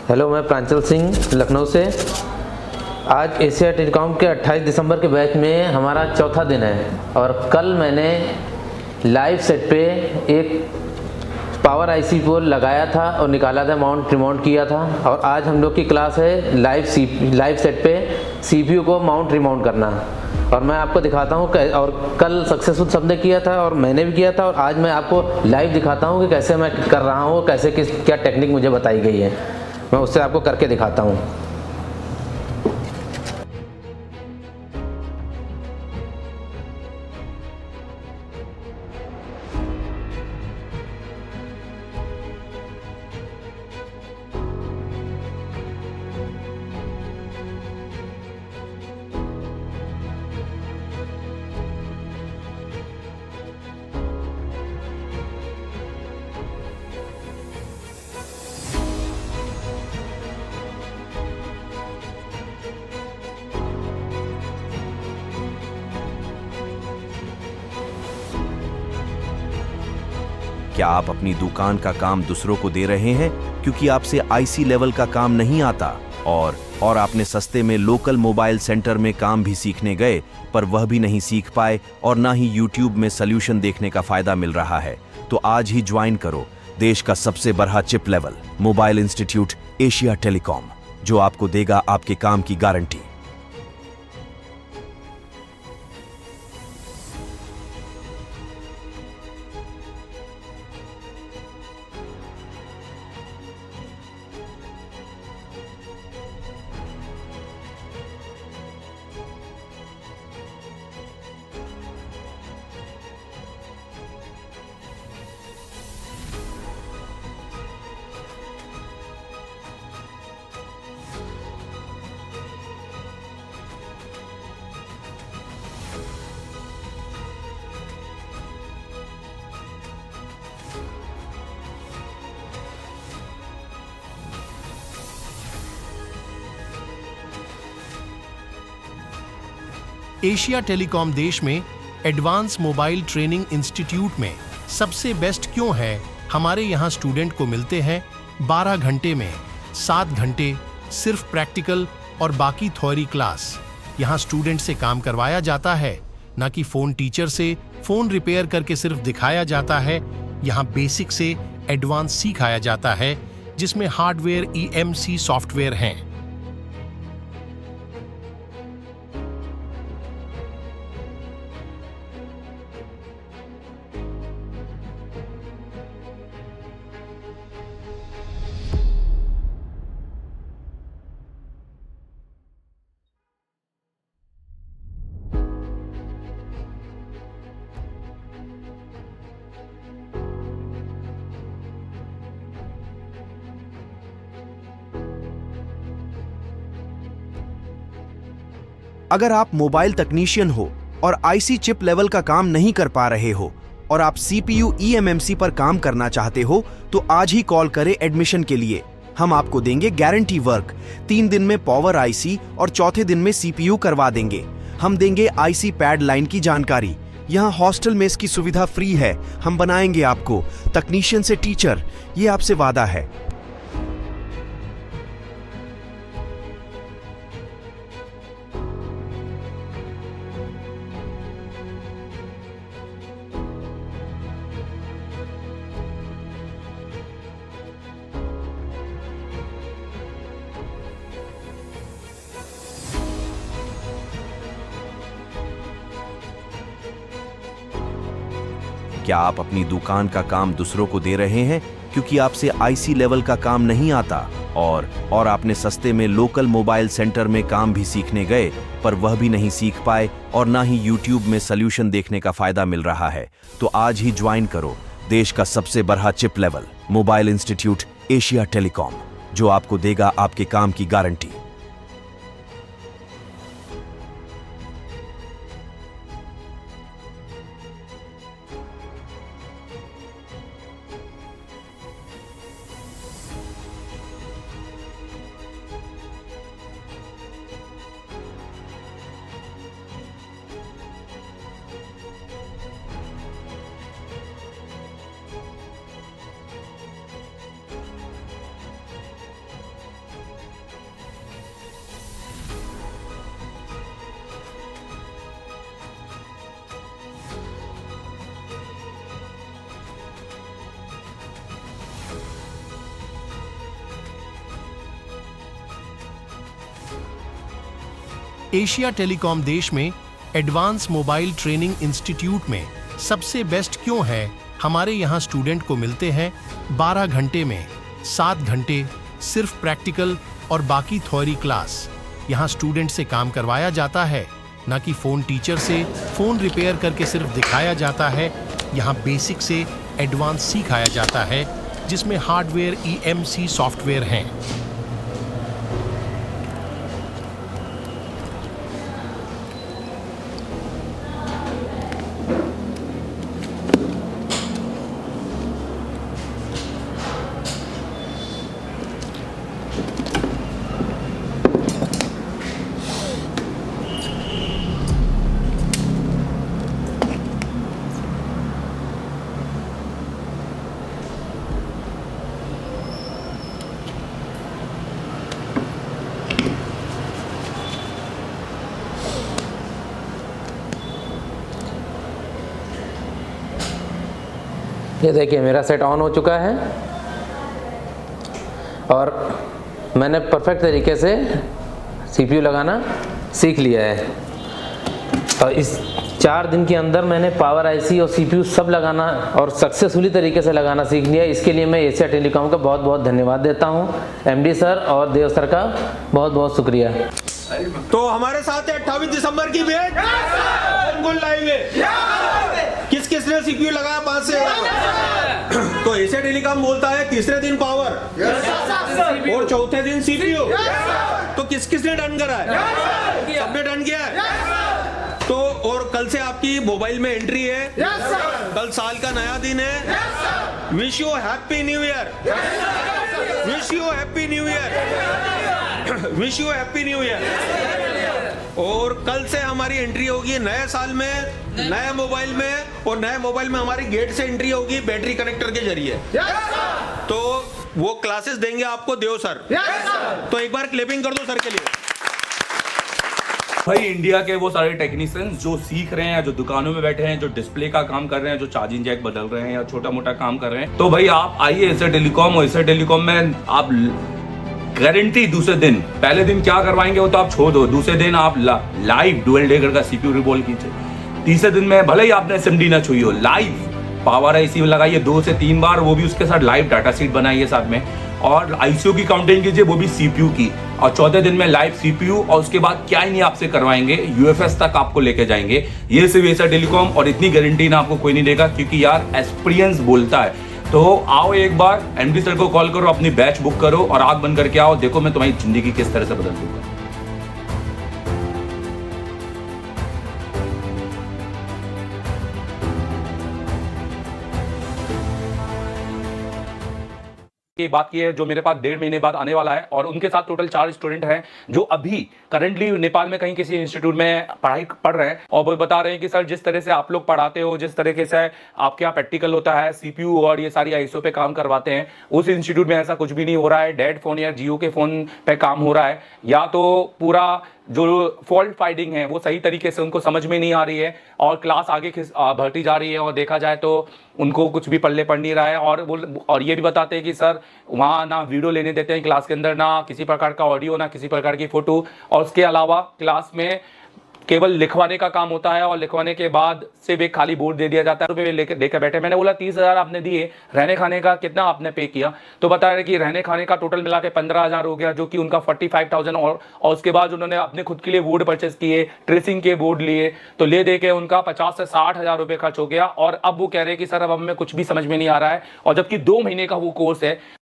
Hello, मैं प्रांचल सिंह लखनऊ से। आज एशिया टेलीकॉम के 28 दिसंबर के बैच में हमारा चौथा दिन है और कल मैंने लाइव सेट पे एक पावर आईसी को लगाया था और निकाला था, माउंट रिमाउंट किया था। और आज हम लोग की क्लास है लाइव सेट पे सीपीयू को माउंट रिमाउंट करना, और मैं आपको दिखाता हूँ। और कल सक्सेसफुल सबने किया था और मैंने भी किया था, और आज मैं आपको लाइव दिखाता हूँ कि कैसे मैं कर रहा हूँ, कैसे क्या टेक्निक मुझे बताई गई है, मैं उससे आपको करके दिखाता हूँ। क्या आप अपनी दुकान का काम दूसरों को दे रहे हैं क्योंकि आपसे आईसी लेवल का काम नहीं आता और आपने सस्ते में लोकल मोबाइल सेंटर में काम भी सीखने गए पर वह भी नहीं सीख पाए और ना ही यूट्यूब में सॉल्यूशन देखने का फायदा मिल रहा है? तो आज ही ज्वाइन करो देश का सबसे बड़ा chip level mobile institute Asia telecom, जो आपको देगा आपके काम की गारंटी। एशिया टेलीकॉम देश में एडवांस मोबाइल ट्रेनिंग इंस्टीट्यूट में सबसे बेस्ट क्यों है? हमारे यहाँ स्टूडेंट को मिलते हैं 12 घंटे में 7 घंटे सिर्फ प्रैक्टिकल और बाकी थ्योरी क्लास। यहाँ स्टूडेंट से काम करवाया जाता है, ना कि फोन टीचर से फोन रिपेयर करके सिर्फ दिखाया जाता है। यहाँ बेसिक से एडवांस सिखाया जाता है, जिसमें हार्डवेयर EMC सॉफ्टवेयर हैं। अगर आप मोबाइल तकनीशियन हो और आईसी चिप लेवल का काम नहीं कर पा रहे हो और आप सीपीयू eMMC पर काम करना चाहते हो, तो आज ही कॉल करें एडमिशन के लिए। हम आपको देंगे गारंटी वर्क। 3 दिन में पावर आईसी और चौथे दिन में सीपीयू करवा देंगे। हम देंगे आईसी पैड लाइन की जानकारी। यहाँ हॉस्टल मेस की सुविधा फ्री है। हम बनाएंगे आपको तकनीशियन से टीचर, ये आपसे वादा है। क्या आप अपनी दुकान का काम दूसरों को दे रहे हैं क्योंकि आपसे आईसी लेवल का काम नहीं आता और आपने सस्ते में लोकल मोबाइल सेंटर में काम भी सीखने गए पर वह भी नहीं सीख पाए और ना ही यूट्यूब में सॉल्यूशन देखने का फायदा मिल रहा है? तो आज ही ज्वाइन करो देश का सबसे बड़ा chip level mobile institute Asia telecom, जो आपको देगा आपके काम की गारंटी। एशिया टेलीकॉम देश में एडवांस मोबाइल ट्रेनिंग इंस्टीट्यूट में सबसे बेस्ट क्यों है? हमारे यहाँ स्टूडेंट को मिलते हैं 12 घंटे में 7 घंटे सिर्फ प्रैक्टिकल और बाकी थ्योरी क्लास। यहाँ स्टूडेंट से काम करवाया जाता है, ना कि फोन टीचर से फोन रिपेयर करके सिर्फ दिखाया जाता है। यहाँ बेसिक से एडवांस सिखाया जाता है, जिसमें हार्डवेयर EMC सॉफ्टवेयर हैं। ये देखिए मेरा सेट ऑन हो चुका है और मैंने परफेक्ट तरीके से CPU लगाना सीख लिया है। और इस 4 दिन के अंदर मैंने पावर IC और CPU सब लगाना और सक्सेसफुली तरीके से लगाना सीख लिया। इसके लिए मैं एशिया टेलीकॉम का बहुत बहुत धन्यवाद देता हूँ। MD सर और देव सर का बहुत बहुत शुक्रिया। तो हमारे साथ है 28 दिसंबर की बैच कौन लाइव है। किस किस ने CPU लगाया 5 से तो एशिया टेलीकॉम बोलता है तीसरे दिन पावर और चौथे दिन CPU। तो किस किस ने डन करा है? सबने डन किया है। तो और कल से आपकी मोबाइल में एंट्री है। कल साल का नया दिन है। Wish you happy new year. Wish you happy new year. Wish you happy new year. और कल से हमारी एंट्री होगी नए साल में नए मोबाइल में, और नए मोबाइल में हमारी गेट से एंट्री होगी बैटरी कनेक्टर के जरिए। तो वो क्लासेस देंगे आपको देव सर। तो एक बार क्लैपिंग कर दो सर के लिए। भाई इंडिया के वो सारे टेक्नीशियंस जो सीख रहे हैं, जो दुकानों में बैठे हैं, जो डिस्प्ले का काम कर रहे हैं, जो चार्जिंग जैक बदल रहे हैं या छोटा मोटा काम कर रहे हैं, तो भाई आप आइए एशिया टेलीकॉम। और एशिया टेलीकॉम में आप गारंटी दूसरे दिन, पहले दिन क्या करवाएंगे वो तो आप छोड़ दो, दूसरे दिन आप लाइव डुअल डेकर का CPU रिवॉल्व कीजिए। तीसरे दिन में भले ही आपने SMD ना छुई हो, लाइव पावर IC लगाइए 2 से 3 बार, वो भी उसके साथ लाइव डाटा शीट बनाइए साथ में, और ICO की काउंटिंग कीजिए, वो भी CPU की। और चौथे दिन में लाइव CPU, और उसके बाद क्या ही नहीं आपसे करवाएंगे, UFS तक आपको लेके जाएंगे। ये सिर्फ एशिया टेलीकॉम, और इतनी गारंटी ना आपको कोई नहीं देगा, क्योंकि यार एक्सपीरियंस बोलता है। तो आओ एक बार MD सर को कॉल करो, अपनी बैच बुक करो और आग बंद करके आओ। देखो मैं तुम्हारी जिंदगी किस तरह से बदल दूंगा। की बात की है जो मेरे पास 1.5 महीने बाद आने वाला है, और उनके साथ टोटल 4 स्टूडेंट हैं जो अभी करंटली नेपाल में कहीं किसी इंस्टीट्यूट में पढ़ाई पढ़ रहे हैं। और वो बता रहे हैं कि सर जिस तरह से आप लोग पढ़ाते हो, जिस तरीके से आपके यहाँ प्रैक्टिकल होता है, CPU और ये सारी ISO पे काम करवाते हैं, उस इंस्टीट्यूट में ऐसा कुछ भी नहीं हो रहा है। डेड फोन या जियो के फोन पे काम हो रहा है, या तो पूरा जो फॉल्ट फाइंडिंग है वो सही तरीके से उनको समझ में नहीं आ रही है, और क्लास आगे बढ़ती जा रही है, और देखा जाए तो उनको कुछ भी पढ़ नहीं रहा है। और ये भी बताते हैं कि सर वहाँ ना वीडियो लेने देते हैं क्लास के अंदर, ना किसी प्रकार का ऑडियो, ना किसी प्रकार की फोटो, और उसके अलावा क्लास में केवल लिखवाने का काम होता है, और लिखवाने के बाद सिर्फ एक खाली बोर्ड दे दिया जाता है। रुपये लेकर बैठे। मैंने बोला 30,000 आपने दिए, रहने खाने का कितना आपने पे किया? तो बता रहे कि रहने खाने का टोटल मिला के 15,000 हो गया, जो कि उनका 45,000। और उसके बाद उन्होंने अपने खुद के लिए बोर्ड परचेस किए, ट्रेसिंग के बोर्ड लिए, तो ले दे के उनका 50 से 60,000 रुपये खर्च हो गया। और अब वो कह रहे हैं कि सर अब हमें कुछ भी समझ में नहीं आ रहा है, और जबकि 2 महीने का वो कोर्स है।